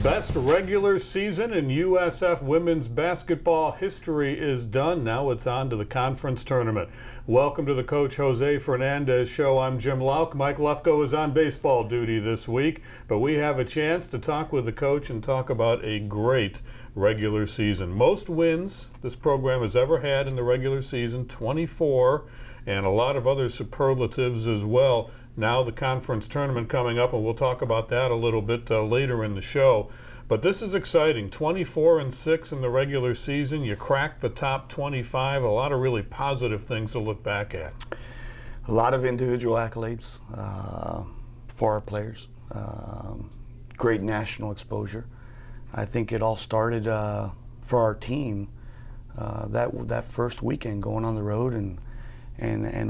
best regular season in USF women's basketball history is done. Now it's on to the conference tournament. Welcome to the Coach Jose Fernandez Show. I'm Jim Lauk. Mike Lefko is on baseball duty this week, but we have a chance to talk with the coach and talk about a great regular season. Most wins this program has ever had in the regular season, 24, and a lot of other superlatives as well. Now the conference tournament coming up, and we'll talk about that a little bit later in the show. But this is exciting. 24-6 in the regular season. You cracked the top 25. A lot of really positive things to look back at. A lot of individual accolades for our players. Great national exposure. I think it all started for our team that first weekend, going on the road and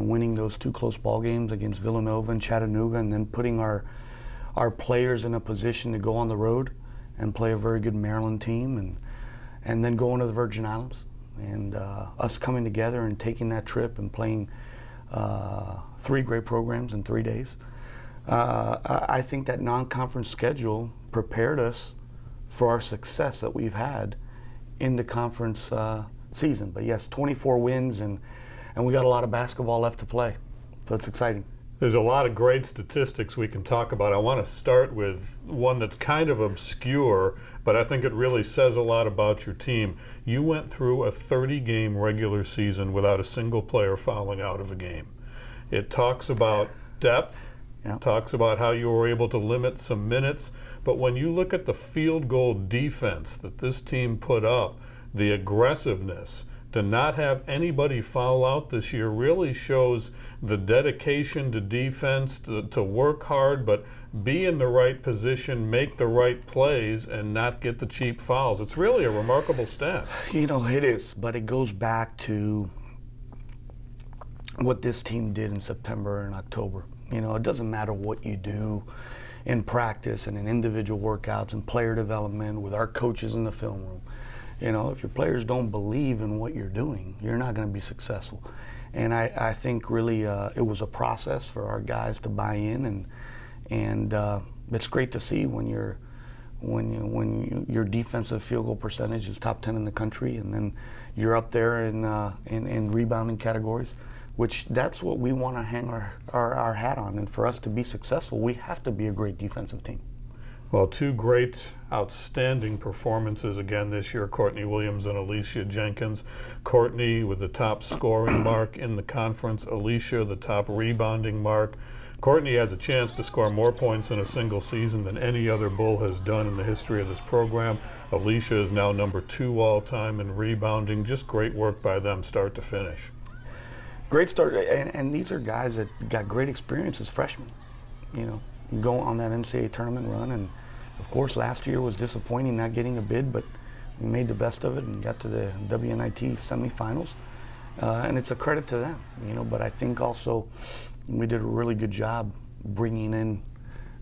winning those two close ball games against Villanova and Chattanooga, and then putting our players in a position to go on the road and play a very good Maryland team, and then going to the Virgin Islands, and us coming together and taking that trip and playing 3 great programs in 3 days. I think that non-conference schedule prepared us for our success that we've had in the conference season. But yes, 24 wins, and we got a lot of basketball left to play, so it's exciting. There's a lot of great statistics we can talk about. I want to start with one that's kind of obscure, but I think it really says a lot about your team. You went through a 30-game regular season without a single player fouling out of a game. It talks about depth, talks about how you were able to limit some minutes, but when you look at the field goal defense that this team put up, the aggressiveness, to not have anybody foul out this year really shows the dedication to defense, to work hard, but be in the right position, make the right plays, and not get the cheap fouls. It's really a remarkable stat. You know, it is, but it goes back to what this team did in September and October. You know, it doesn't matter what you do in practice and in individual workouts and player development with our coaches in the film room. You know, if your players don't believe in what you're doing, you're not going to be successful. And I think really it was a process for our guys to buy in, and it's great to see when your defensive field goal percentage is top 10 in the country, and then you're up there in rebounding categories, which that's what we want to hang our hat on. And for us to be successful, we have to be a great defensive team. Well, 2 great, outstanding performances again this year, Courtney Williams and Alicia Jenkins. Courtney with the top scoring mark in the conference, Alicia the top rebounding mark. Courtney has a chance to score more points in a single season than any other Bull has done in the history of this program. Alicia is now number 2 all-time in rebounding. Just great work by them start to finish. Great start, and these are guys that got great experience as freshmen, you know, go on that NCAA tournament run. And of course last year was disappointing not getting a bid, but we made the best of it and got to the WNIT semifinals, and it's a credit to them, you know. But I think also we did a really good job bringing in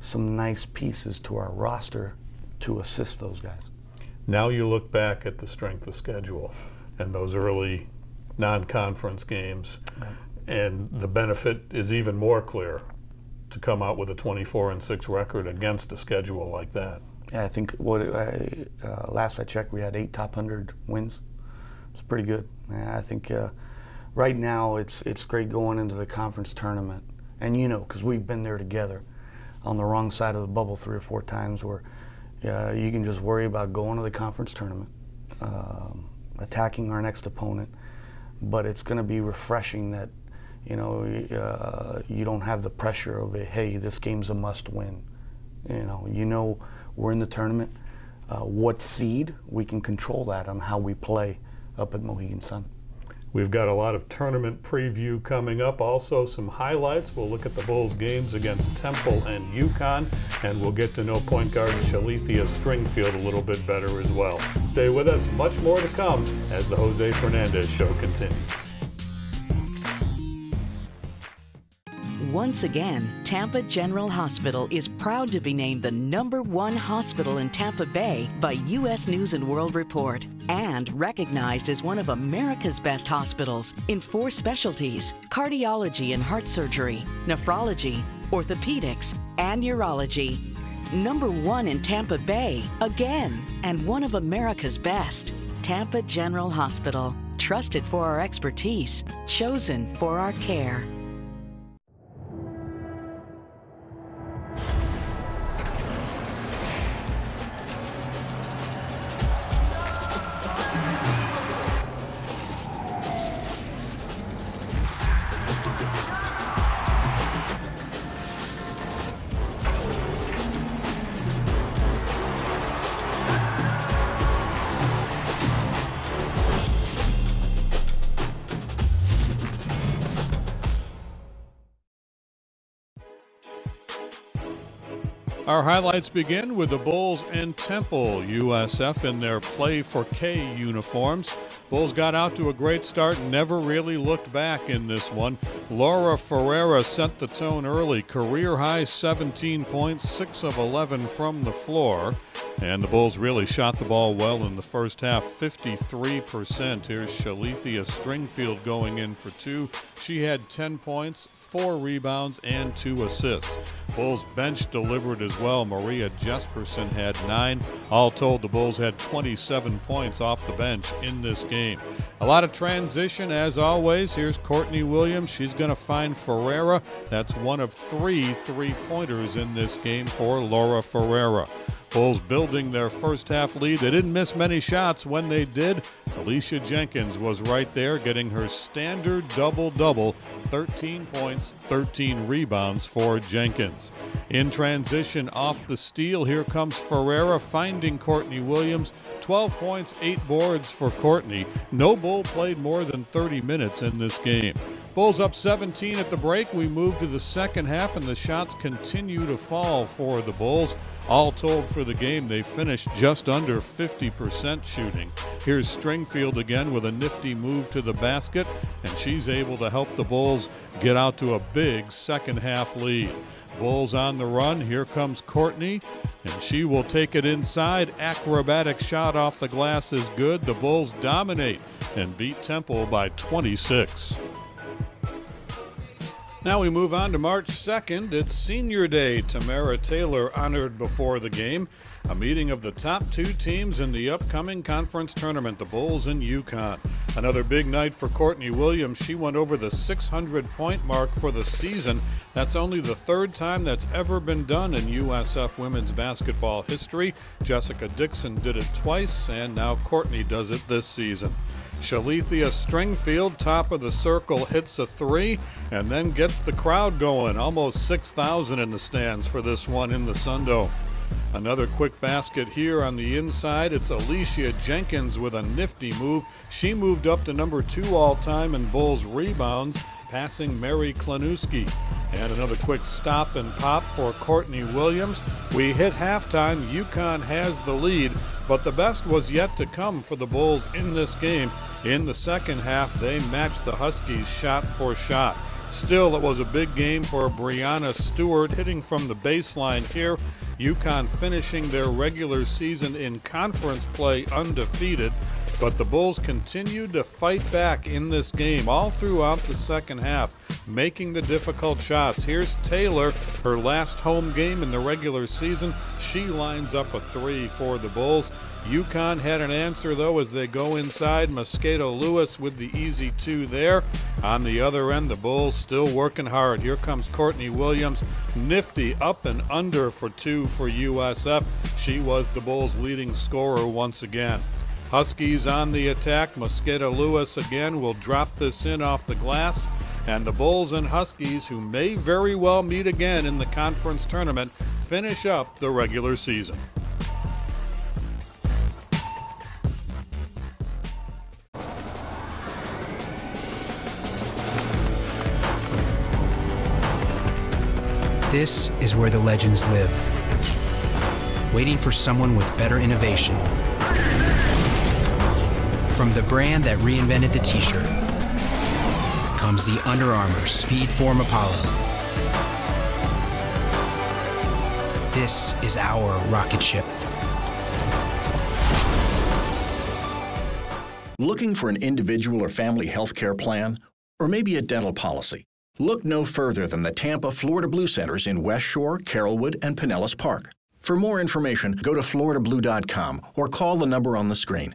some nice pieces to our roster to assist those guys. Now you look back at the strength of schedule and those early non-conference games, and the benefit is even more clear to come out with a 24-6 record against a schedule like that. Yeah, I think last I checked, we had 8 top 100 wins. It's pretty good. I think right now it's great going into the conference tournament, and you know, because we've been there together on the wrong side of the bubble 3 or 4 times, where you can just worry about going to the conference tournament, attacking our next opponent, but it's going to be refreshing that, you know, you don't have the pressure of hey, this game's a must-win. You know, we're in the tournament. What seed, we can control that on how we play up at Mohegan Sun. We've got a lot of tournament preview coming up. Also some highlights. We'll look at the Bulls games against Temple and UConn, and we'll get to know point guard Shalithia Stringfield a little bit better as well. Stay with us. Much more to come as the Jose Fernandez Show continues. Once again, Tampa General Hospital is proud to be named the #1 hospital in Tampa Bay by U.S. News & World Report, and recognized as one of America's best hospitals in 4 specialties: cardiology and heart surgery, nephrology, orthopedics, and urology. #1 in Tampa Bay, again, and one of America's best. Tampa General Hospital. Trusted for our expertise, chosen for our care. Our highlights begin with the Bulls and Temple USF in their Play for K uniforms. Bulls got out to a great start and never really looked back in this one. Laura Ferreira set the tone early. Career-high 17 points, 6 of 11 from the floor. And the Bulls really shot the ball well in the first half, 53%. Here's Shalithia Stringfield going in for 2. She had 10 points, 4 rebounds, and 2 assists. Bulls bench delivered as well. Maria Jesperson had 9. All told, the Bulls had 27 points off the bench in this game. A lot of transition as always. Here's Courtney Williams. She's going to find Ferreira. That's one of 3 three-pointers in this game for Laura Ferreira. Bulls building their first half lead. They didn't miss many shots. When they did, Alicia Jenkins was right there getting her standard double-double, 13 points, 13 rebounds for Jenkins. In transition off the steal, here comes Ferreira finding Courtney Williams. 12 points, 8 boards for Courtney. No Bull played more than 30 minutes in this game. Bulls up 17 at the break. We move to the second half, and the shots continue to fall for the Bulls. All told for the game, they finished just under 50% shooting. Here's Stringfield again with a nifty move to the basket, and she's able to help the Bulls get out to a big second half lead. Bulls on the run. Here comes Courtney, and she will take it inside. Acrobatic shot off the glass is good. The Bulls dominate and beat Temple by 26. Now we move on to March 2nd. It's Senior Day. Tamara Taylor honored before the game. A meeting of the top 2 teams in the upcoming conference tournament, the Bulls and UConn. Another big night for Courtney Williams. She went over the 600-point mark for the season. That's only the 3rd time that's ever been done in USF women's basketball history. Jessica Dixon did it twice, and now Courtney does it this season. Shalithia Stringfield, top of the circle, hits a 3 and then gets the crowd going. Almost 6,000 in the stands for this one in the Sundome. Another quick basket here on the inside. It's Alicia Jenkins with a nifty move. She moved up to number 2 all-time in Bulls rebounds, passing Mary Klanuski. And another quick stop and pop for Courtney Williams. We hit halftime. UConn has the lead, but the best was yet to come for the Bulls in this game. In the second half, they matched the Huskies shot for shot. Still, it was a big game for Brianna Stewart, hitting from the baseline here. UConn finishing their regular season in conference play undefeated, but the Bulls continued to fight back in this game all throughout the second half, making the difficult shots. Here's Taylor, her last home game in the regular season. She lines up a 3 for the Bulls. UConn had an answer, though, as they go inside. Mosquito Lewis with the easy 2 there. On the other end, the Bulls still working hard. Here comes Courtney Williams, nifty up and under for 2 for USF. She was the Bulls' leading scorer once again. Huskies on the attack. Mosquito Lewis again will drop this in off the glass. And the Bulls and Huskies, who may very well meet again in the conference tournament, finish up the regular season. This is where the legends live, waiting for someone with better innovation. From the brand that reinvented the t-shirt comes the Under Armour Speedform Apollo. This is our rocket ship. Looking for an individual or family health care plan? Or maybe a dental policy? Look no further than the Tampa Florida Blue Centers in West Shore, Carrollwood, and Pinellas Park. For more information, go to floridablue.com or call the number on the screen.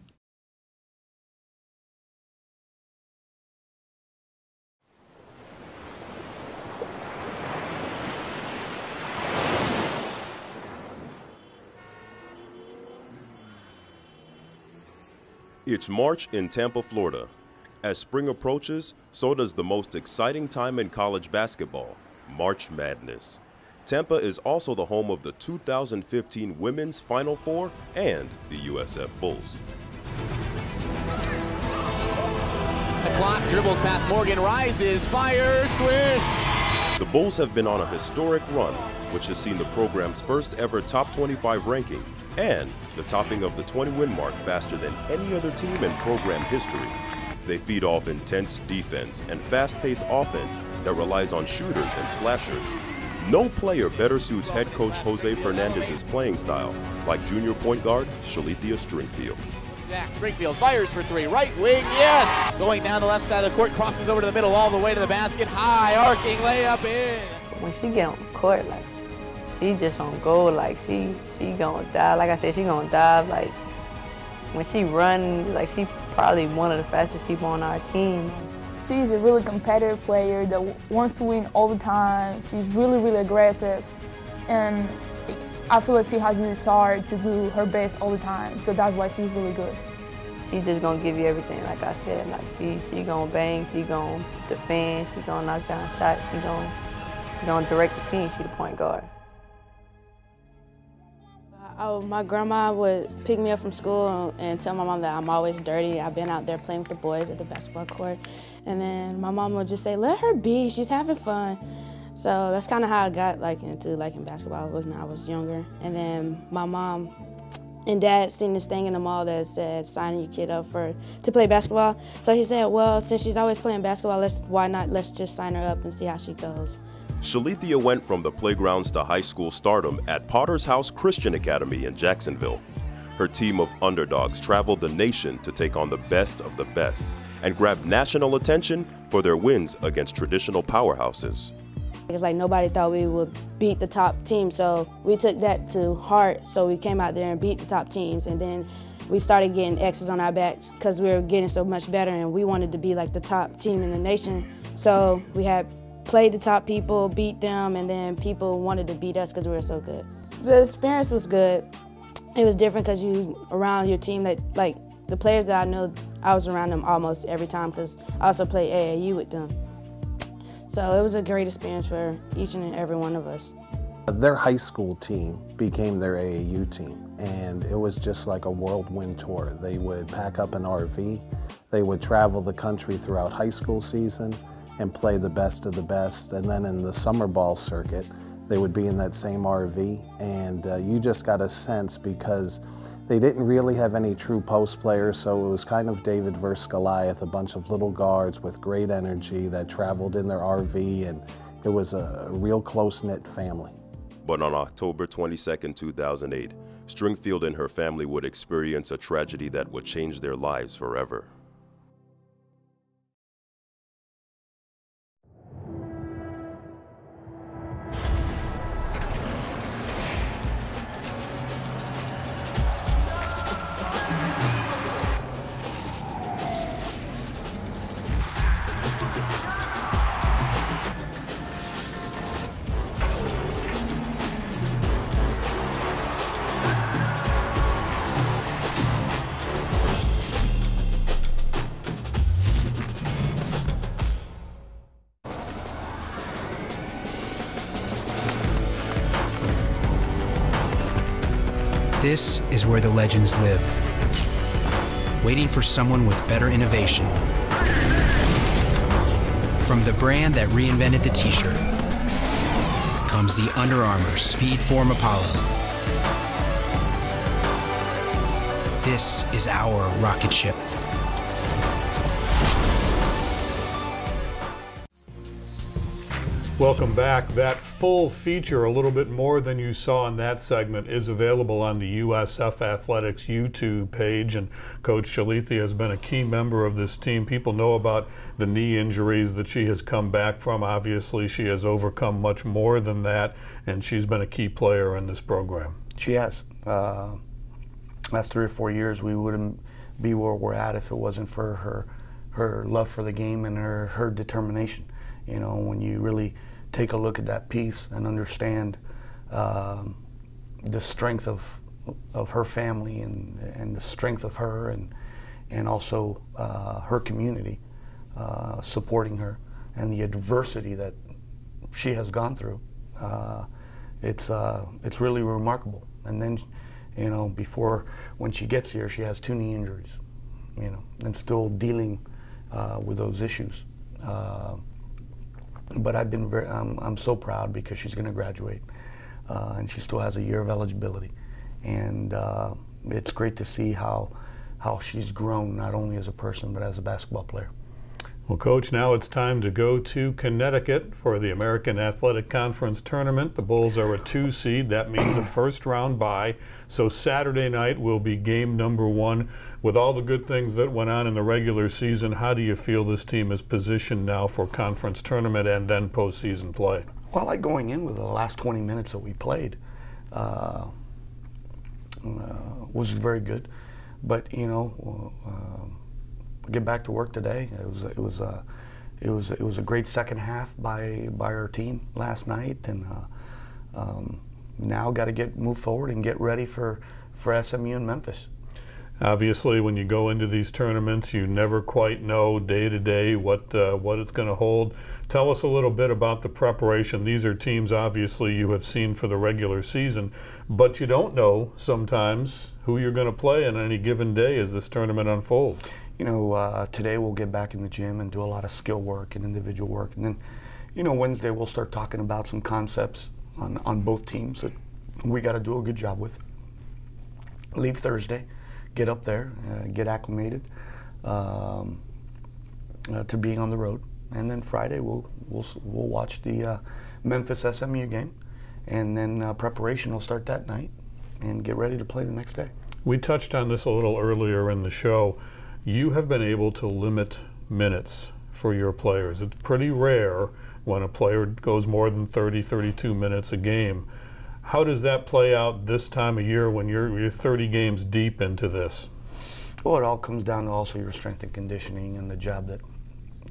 It's March in Tampa, Florida. As spring approaches, so does the most exciting time in college basketball, March Madness. Tampa is also the home of the 2015 Women's Final Four and the USF Bulls. The clock dribbles past Morgan, rises, fires, swish! The Bulls have been on a historic run, which has seen the program's first ever top 25 ranking and the topping of the 20-win mark faster than any other team in program history. They feed off intense defense and fast-paced offense that relies on shooters and slashers. No player better suits head coach Jose Fernandez's playing style, like junior point guard Shalithia Stringfield. Jack Stringfield fires for three, right wing, yes! Going down the left side of the court, crosses over to the middle, all the way to the basket, high arcing layup in. When she get on the court, like, she just on goal, like, she gonna dive. Like I said, she gonna dive, like, when she run, like, she probably one of the fastest people on our team. She's a really competitive player that wants to win all the time. She's really, really aggressive. And I feel like she has the desire to do her best all the time. So that's why she's really good. She's just gonna give you everything, like I said. Like she gonna bang, she gonna defend, she gonna knock down shots, she gonna direct the team, she the point guard. My grandma would pick me up from school and tell my mom that I'm always dirty. I've been out there playing with the boys at the basketball court. And then my mom would just say, let her be, she's having fun. So that's kind of how I got into liking basketball when I was younger. And then my mom and dad seen this thing in the mall that said signing your kid up to play basketball. So he said, well, since she's always playing basketball, let's just sign her up and see how she goes. Shalithia went from the playgrounds to high school stardom at Potter's House Christian Academy in Jacksonville. Her team of underdogs traveled the nation to take on the best of the best and grabbed national attention for their wins against traditional powerhouses. It's like nobody thought we would beat the top team, so we took that to heart. So we came out there and beat the top teams, and then we started getting X's on our backs because we were getting so much better and we wanted to be like the top team in the nation. So we had played the top people, beat them, and then people wanted to beat us because we were so good. The experience was good. It was different because you around your team that, like, the players that I knew, I was around them almost every time because I also played AAU with them. So it was a great experience for each and every one of us. Their high school team became their AAU team, and it was just like a whirlwind tour. They would pack up an RV, they would travel the country throughout high school season and play the best of the best, and then in the summer ball circuit, they would be in that same RV, and you just got a sense because they didn't really have any true post players, so it was kind of David versus Goliath, a bunch of little guards with great energy that traveled in their RV, and it was a real close-knit family. But on October 22, 2008, Stringfield and her family would experience a tragedy that would change their lives forever. This is where the legends live, waiting for someone with better innovation. From the brand that reinvented the t-shirt comes the Under Armour Speedform Apollo. This is our rocket ship. Welcome back. That full feature, a little bit more than you saw in that segment, is available on the USF Athletics YouTube page, and Coach Shalithia has been a key member of this team. People know about the knee injuries that she has come back from. Obviously, she has overcome much more than that, and she's been a key player in this program. She has. Last 3 or 4 years, we wouldn't be where we're at if it wasn't for her love for the game and her determination. You know, when you really take a look at that piece and understand the strength of her family and the strength of her and also her community supporting her and the adversity that she has gone through, it's really remarkable. And then, you know, when she gets here, she has 2 knee injuries, you know, and still dealing with those issues. But I'm so proud because she's going to graduate, and she still has a year of eligibility, and it's great to see how she's grown not only as a person but as a basketball player. Well, Coach, now it's time to go to Connecticut for the American Athletic Conference Tournament. The Bulls are a 2 seed. That means a first-round bye. So Saturday night will be game number 1. With all the good things that went on in the regular season, how do you feel this team is positioned now for conference tournament and then postseason play? Well, like going in with the last 20 minutes that we played was very good. But, you know, get back to work today. It was a great second half by our team last night, and now got to move forward and get ready for SMU and Memphis. Obviously, when you go into these tournaments, you never quite know day to day what it's going to hold. Tell us a little bit about the preparation. These are teams, obviously, you have seen for the regular season, but you don't know sometimes who you're going to play on any given day as this tournament unfolds. You know, today we'll get back in the gym and do a lot of skill work and individual work, and then, you know, Wednesday we'll start talking about some concepts on both teams that we got to do a good job with. Leave Thursday, get up there, get acclimated to being on the road, and then Friday we'll watch the Memphis SMU game, and then preparation will start that night and get ready to play the next day. We touched on this a little earlier in the show. You have been able to limit minutes for your players. It's pretty rare when a player goes more than 30, 32 minutes a game. How does that play out this time of year when you're 30 games deep into this? Well, it all comes down to also your strength and conditioning and the job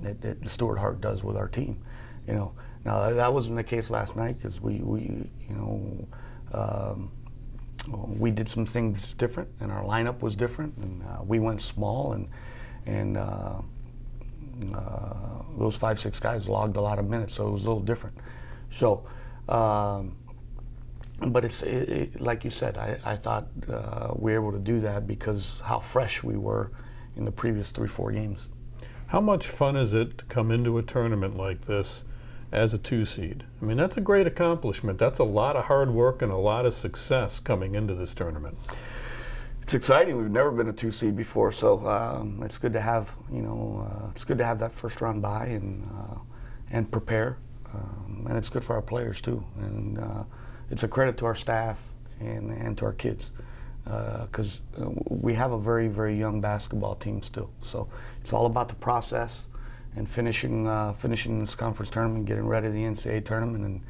that Stuart Hart does with our team. You know, now that wasn't the case last night because we did some things different, and our lineup was different, and we went small, and those 5-6 guys logged a lot of minutes, so it was a little different. So, but it's like you said, I thought we were able to do that because how fresh we were in the previous 3-4 games. How much fun is it to come into a tournament like this as a 2 seed? I mean, that's a great accomplishment. That's a lot of hard work and a lot of success coming into this tournament. It's exciting. We've never been a 2 seed before, so it's good to have, you know, it's good to have that first round bye and prepare, and it's good for our players too. And it's a credit to our staff and to our kids because we have a very, very young basketball team still. So it's all about the process and finishing this conference tournament, getting ready to the NCAA tournament,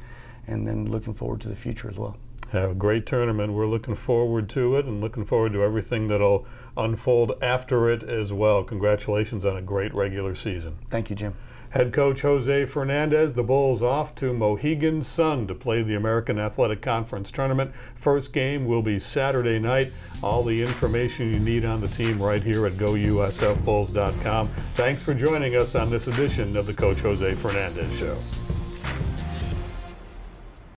and then looking forward to the future as well. Have a great tournament. We're looking forward to it and looking forward to everything that'll unfold after it as well. Congratulations on a great regular season. Thank you, Jim. Head coach Jose Fernandez, the Bulls off to Mohegan Sun to play the American Athletic Conference Tournament. First game will be Saturday night. All the information you need on the team right here at GoUSFBulls.com. Thanks for joining us on this edition of the Coach Jose Fernandez Show.